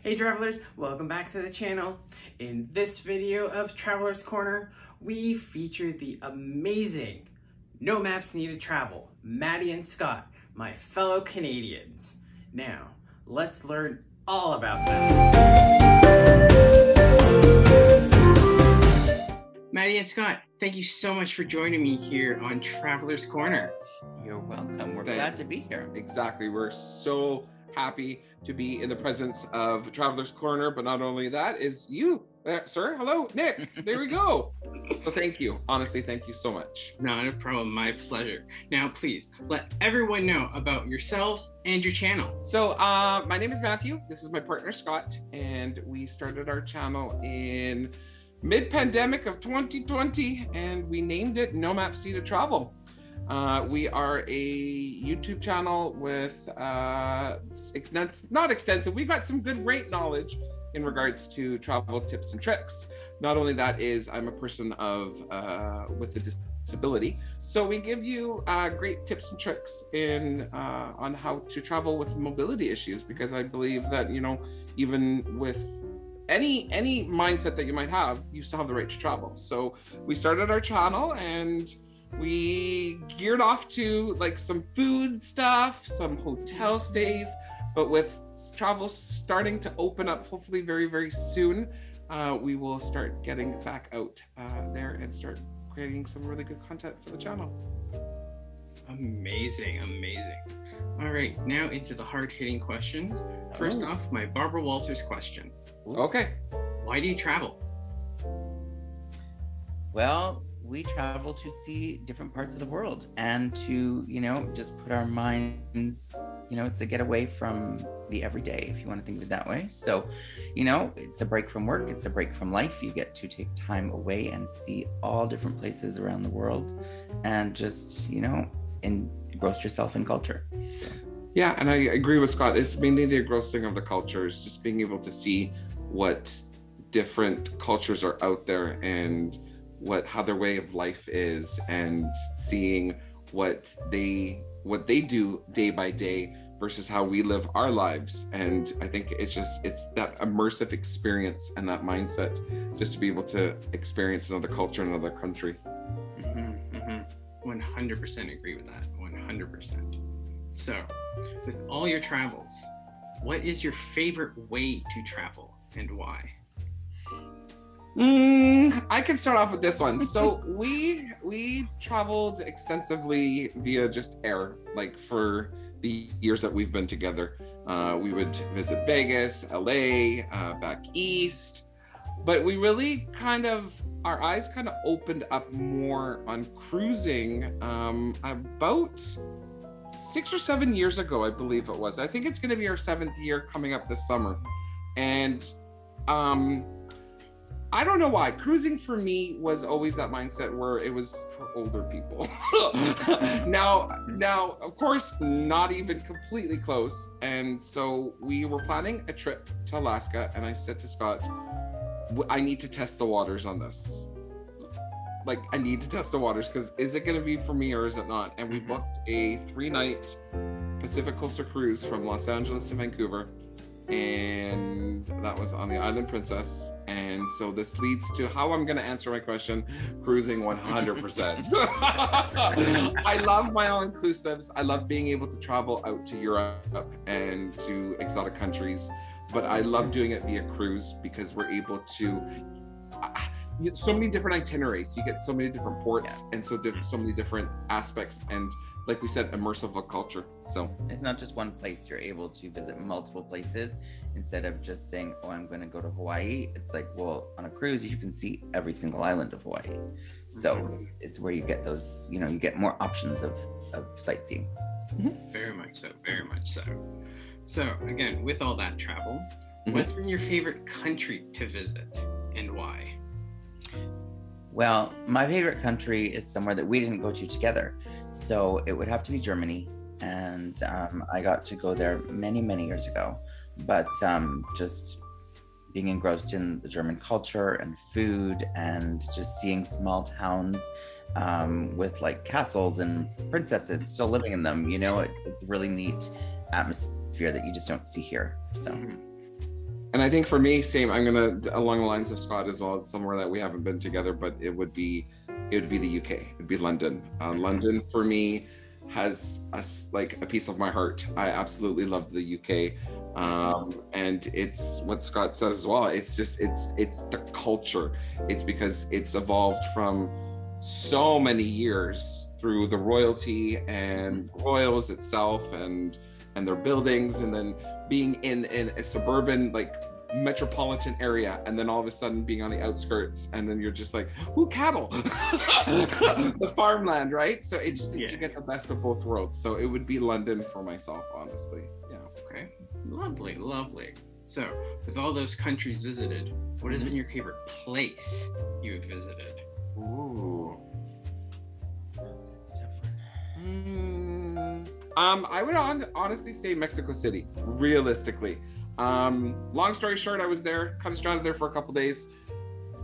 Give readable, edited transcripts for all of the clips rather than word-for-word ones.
Hey travelers, welcome back to the channel. In this video of Traveler's Corner, we feature the amazing No Maps Needed Travel, Matty and Scott, my fellow Canadians. Now, let's learn all about them. Matty and Scott, thank you so much for joining me here on Traveler's Corner. You're welcome. We're glad to be here. Exactly. We're so happy to be in the presence of Traveler's Corner, but not only that is you, sir. Hello, Nick. There we go. So thank you. Honestly, thank you so much. Not a problem. My pleasure. Now, please let everyone know about yourselves and your channel. So my name is Matthew. This is my partner, Scott, and we started our channel in mid-pandemic of 2020, and we named it No Maps Needed Travel. We are a YouTube channel with not extensive. We've got some good rate knowledge in regards to travel tips and tricks. Not only that is I'm a person of with a disability, so we give you great tips and tricks in on how to travel with mobility issues, because I believe that, you know, even with any mindset that you might have, you still have the right to travel. So we started our channel and we geared off to like some food stuff, some hotel stays, but with travel starting to open up hopefully very, very soon, we will start getting back out there and start creating some really good content for the channel. Amazing, amazing. All right, now into the hard-hitting questions. First off, my Barbara Walters question. Okay. Why do you travel? Well, we travel to see different parts of the world and to, you know, just put our minds, you know, to get away from the everyday, if you want to think of it that way. So, you know, it's a break from work, it's a break from life. You get to take time away and see all different places around the world and just, you know, engross yourself in culture. So. Yeah, and I agree with Scott. It's mainly the engrossing of the cultures, just being able to see what different cultures are out there and how their way of life is, and seeing what they do day by day versus how we live our lives. And I think it's that immersive experience and that mindset, just to be able to experience another culture, another country. 100% agree with that. 100%. So, with all your travels, what is your favorite way to travel and why? I can start off with this one. So we traveled extensively via just air, like for the years that we've been together. We would visit Vegas, LA, back east, but we really our eyes kind of opened up more on cruising about 6 or 7 years ago, I believe it was. I think it's going to be our 7th year coming up this summer. And I don't know why. Cruising for me was always that mindset where it was for older people. Now, of course, not even completely close. And so we were planning a trip to Alaska, and I said to Scott, I need to test the waters on this. Like, I need to test the waters, because is it going to be for me or is it not? And we booked a 3-night Pacific Coastal cruise from Los Angeles to Vancouver. And that was on the Island Princess. And so this leads to how I'm going to answer my question: cruising 100%. I love my all-inclusives. I love being able to travel out to Europe and to exotic countries, but I love doing it via cruise because we're able to so many different itineraries. You get so many different ports, and so many different aspects, and like we said, immersive culture. So it's not just one place. You're able to visit multiple places instead of just saying, oh, I'm going to go to Hawaii. It's like, well, on a cruise, you can see every single island of Hawaii. So it's where you get those, you know, you get more options of sightseeing. Very much so, very much so. So again, with all that travel, what's been your favorite country to visit and why? Well, my favorite country is somewhere that we didn't go to together. So it would have to be Germany. And I got to go there many, many years ago. But just being engrossed in the German culture and food, and just seeing small towns with like castles and princesses still living in them, you know, it's really neat atmosphere that you just don't see here. So And I think for me, same. I'm gonna along the lines of Scott as well. As somewhere that we haven't been together, but it would be the UK. It'd be London. London for me has like a piece of my heart. I absolutely love the UK, and it's what Scott said as well. It's just it's the culture. It's because it's evolved from so many years through the royalty and royals itself and their buildings, and then being in a suburban like metropolitan area, and then all of a sudden being on the outskirts, and then you're just like, ooh, cattle. The farmland, right? So it's just you get the best of both worlds. So it would be London for myself, honestly. Yeah. Okay. Lovely, lovely. So with all those countries visited, what has been your favorite place you've visited? Ooh. That's a tough one. I would honestly say Mexico City, realistically. Long story short, I was there, kind of stranded there for a couple days.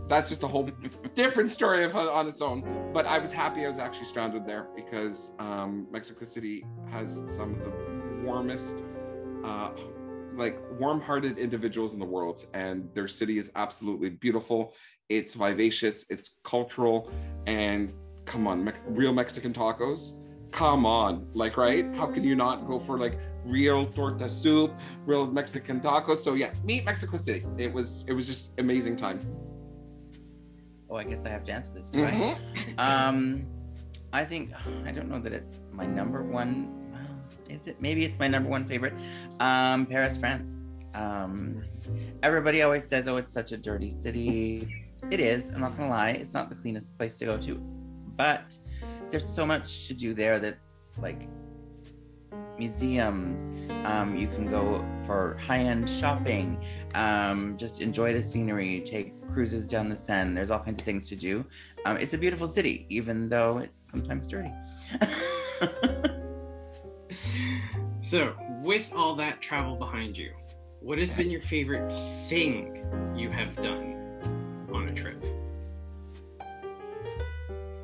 That's just a whole different story on its own. But I was happy I was actually stranded there because Mexico City has some of the warmest, warm-hearted individuals in the world, and their city is absolutely beautiful. It's vivacious, it's cultural, and come on, real Mexican tacos. Come on, like, right? How can you not go for like real torta soup, real Mexican tacos? So yeah, meet Mexico City. It was just amazing time. Oh, I guess I have to answer this too. Mm-hmm. I think, I don't know that it's my number one. Is it? Maybe it's my number one favorite. Paris, France. Everybody always says, oh, it's such a dirty city. It is. I'm not gonna lie. It's not the cleanest place to go to, but there's so much to do there that's like museums. You can go for high-end shopping, just enjoy the scenery, take cruises down the Seine. There's all kinds of things to do. It's a beautiful city, even though it's sometimes dirty. So, with all that travel behind you, what has been your favorite thing you have done on a trip?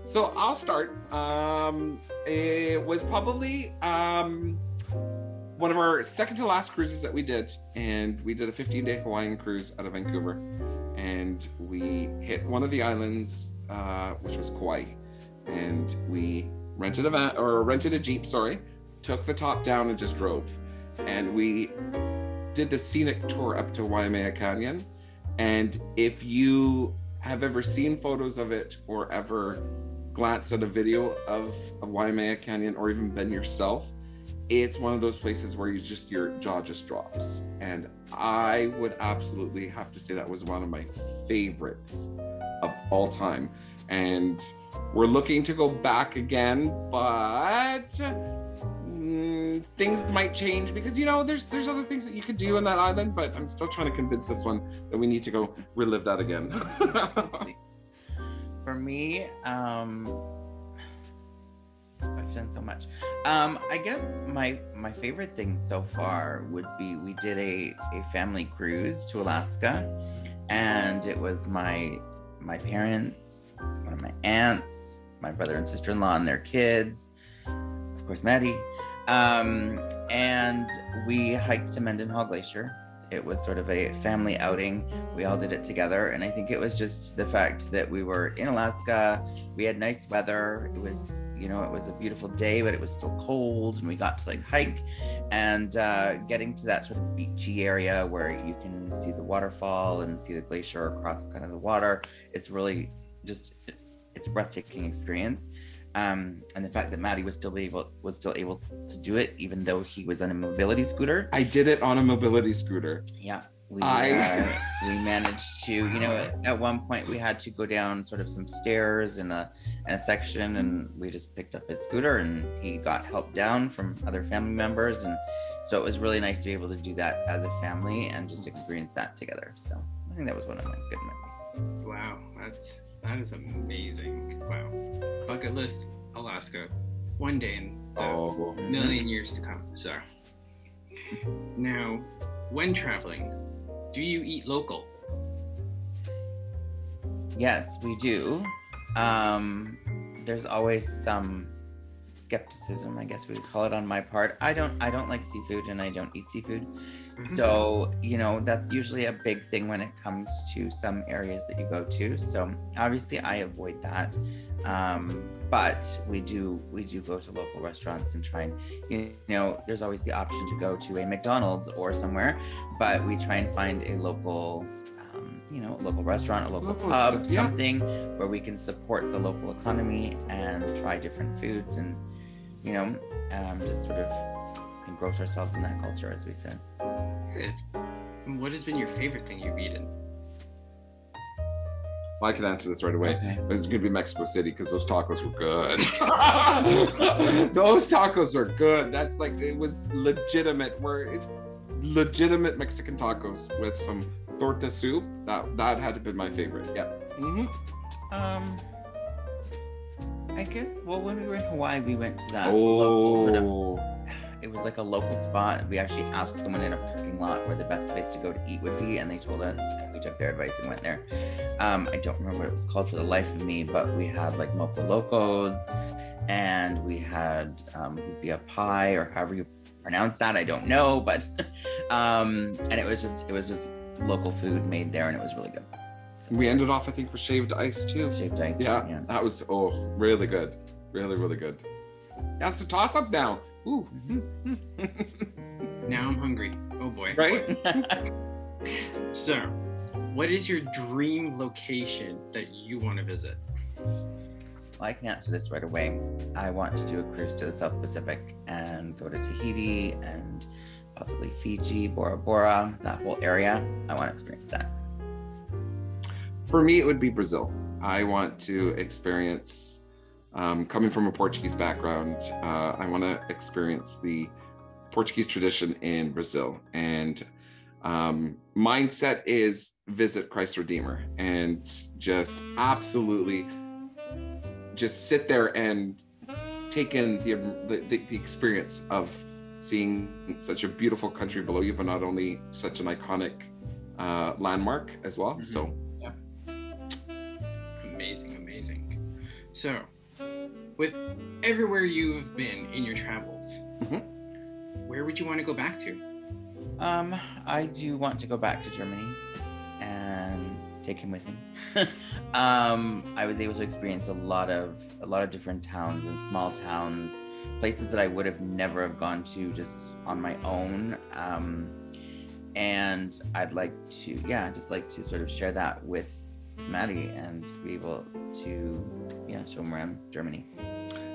So I'll start. It was probably one of our second to last cruises that we did, and we did a 15-day Hawaiian cruise out of Vancouver, and we hit one of the islands, which was Kauai, and we rented a Jeep, took the top down and just drove, and we did the scenic tour up to Waimea Canyon. And if you have ever seen photos of it or ever glanced at a video of Waimea Canyon or even been yourself, it's one of those places where your jaw just drops. And I would absolutely have to say that was one of my favorites of all time. And we're looking to go back again, but things might change because, you know, there's other things that you could do on that island, but I'm still trying to convince this one that we need to go relive that again. For me, I've done so much. I guess my favorite thing so far would be we did a family cruise to Alaska, and it was my parents, one of my aunts, my brother and sister-in-law and their kids, of course Matty, and we hiked to Mendenhall Glacier. It was sort of a family outing. We all did it together, and I think it was just the fact that we were in Alaska. We had nice weather. It was, you know, it was a beautiful day, but it was still cold, and we got to like hike, and getting to that sort of beachy area where you can see the waterfall and see the glacier across kind of the water. It's really just, it's a breathtaking experience. And the fact that Matty was still able to do it, even though he was on a mobility scooter. I did it on a mobility scooter. Yeah, we managed to, you know, at one point we had to go down sort of some stairs in a section, and we just picked up his scooter, and he got help down from other family members, and so it was really nice to be able to do that as a family and just experience that together. So I think that was one of my good memories. Wow, that is amazing. Wow. Bucket list, Alaska. One day in a million years to come. So, now, when traveling, do you eat local? Yes, we do. There's always some skepticism, I guess we would call it, on my part. I don't like seafood, and I don't eat seafood. So, you know, that's usually a big thing when it comes to some areas that you go to. So obviously I avoid that. But we do go to local restaurants and try and, you know, there's always the option to go to a McDonald's or somewhere, but we try and find a local, you know, a local restaurant, a local pub, something where we can support the local economy and try different foods and, you know, just sort of engross ourselves in that culture, as we said. Good. And what has been your favorite thing you've eaten? Well, I can answer this right away. Okay. It's gonna be Mexico City because those tacos were good. Those tacos are good. That's like, it was legitimate. Legitimate Mexican tacos with some torta soup. That had to be my favorite. Yeah. I guess, well, when we were in Hawaii, we went to that local sort of, it was like a local spot. We actually asked someone in a parking lot where the best place to go to eat would be, and they told us, and we took their advice and went there. I don't remember what it was called for the life of me, but we had like moco locos, and we had lumpia pie, or however you pronounce that, I don't know, but and it was just local food made there, and it was really good. So, we ended off, I think, with shaved ice too. Shaved ice. Yeah, that was really good, really good. Yeah, it's a toss up now. Ooh. Now I'm hungry. Oh boy. Right? So, what is your dream location that you want to visit? Well, I can answer this right away. I want to do a cruise to the South Pacific and go to Tahiti and possibly Fiji, Bora Bora, that whole area. I want to experience that. For me, it would be Brazil. I want to experience, coming from a Portuguese background, I want to experience the Portuguese tradition in Brazil. And mindset is visit Christ Redeemer and just absolutely just sit there and take in the experience of seeing such a beautiful country below you, but not only such an iconic landmark as well. Mm-hmm. So yeah. Amazing. So, with everywhere you've been in your travels, where would you want to go back to? I do want to go back to Germany and take him with me. I was able to experience a lot of different towns and small towns, places that I would have never have gone to just on my own. And I'd like to, just like to sort of share that with Matty and be able to, show him around Germany.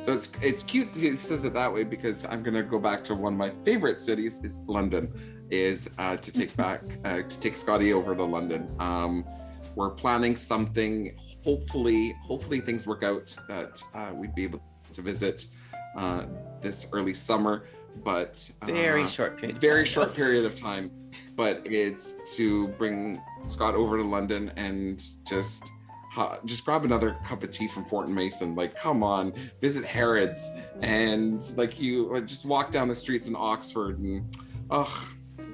So it's cute it says it that way, because I'm gonna go back to one of my favorite cities is London, to take Scotty over to London. We're planning something, hopefully things work out that we'd be able to visit this early summer, but very short period of time, but it's to bring Scott over to London and just grab another cup of tea from Fort and Mason. Like, come on, visit Harrods, and like you just walk down the streets in Oxford, and it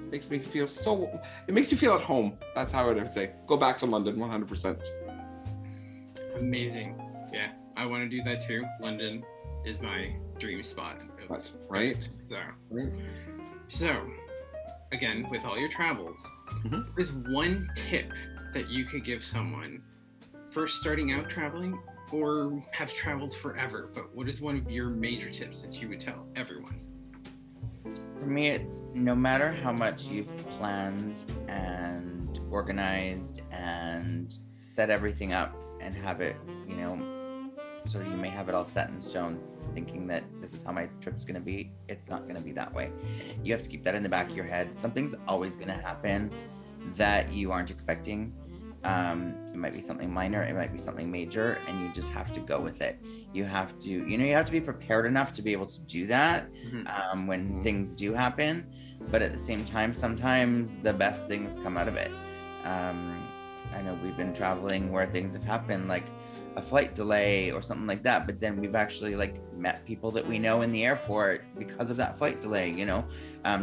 makes me feel at home. That's how I would say. Go back to London, 100%. Amazing. Yeah, I want to do that too. London is my dream spot. Right? So, again, with all your travels, there's one tip that you could give someone first starting out traveling, or have traveled forever, but what is one of your major tips that you would tell everyone? For me, it's no matter how much you've planned and organized and set everything up and have it, sort of, you may have it all set in stone, thinking that this is how my trip's going to be. It's not going to be that way. You have to keep that in the back of your head. Something's always going to happen that you aren't expecting. It might be something minor, it might be something major, and you just have to go with it. You have to, you have to be prepared enough to be able to do that when things do happen. But at the same time, sometimes the best things come out of it. I know we've been traveling where things have happened, like a flight delay or something like that, but then we've actually met people that we know in the airport because of that flight delay,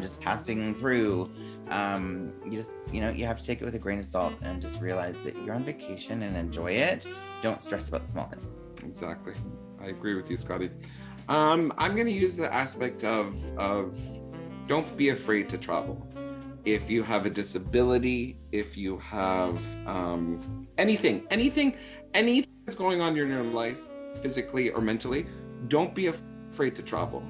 just passing through. You have to take it with a grain of salt and just realize that you're on vacation and enjoy it. Don't stress about the small things. Exactly. I agree with you, Scotty. I'm going to use the aspect of don't be afraid to travel. If you have a disability, if you have anything that's going on in your life, physically or mentally, don't be afraid to travel.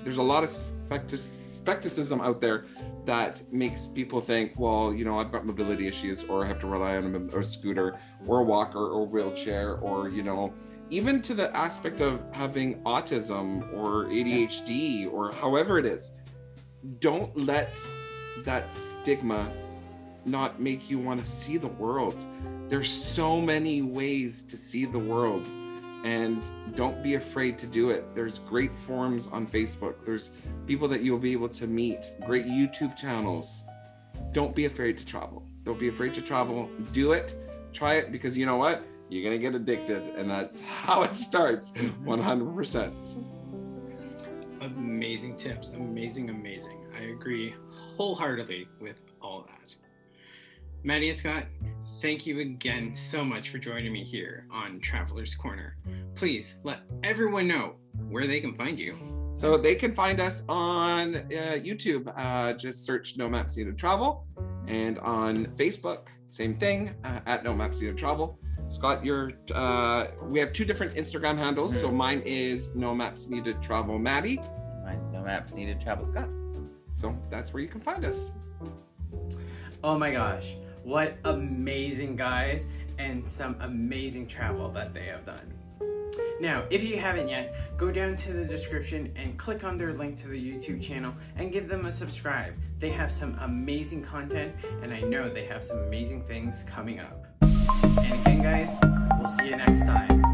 There's a lot of skepticism out there that makes people think, well, you know, I've got mobility issues, or I have to rely on a scooter or a walker or a wheelchair, or, you know, even to the aspect of having autism or ADHD or however it is. Don't let that stigma not make you want to see the world. There's so many ways to see the world, and don't be afraid to do it. There's great forums on Facebook. There's people that you'll be able to meet, great YouTube channels. Don't be afraid to travel. Don't be afraid to travel. Do it. Try it, because you know what? You're going to get addicted, and that's how it starts, 100%. Amazing tips. Amazing. I agree wholeheartedly with all that. Matty and Scott, thank you again so much for joining me here on Traveler's Corner. Please let everyone know where they can find you. So they can find us on YouTube. Just search No Maps Needed Travel. And on Facebook, same thing, at No Maps Needed Travel. Scott, we have two different Instagram handles. So mine is No Maps Needed Travel Matty. Mine's No Maps Needed Travel Scott. So that's where you can find us. Oh my gosh, what amazing guys, and some amazing travel that they have done. Now, if you haven't yet, go down to the description and click on their link to the YouTube channel and give them a subscribe. They have some amazing content, and I know they have some amazing things coming up. And again, guys, we'll see you next time.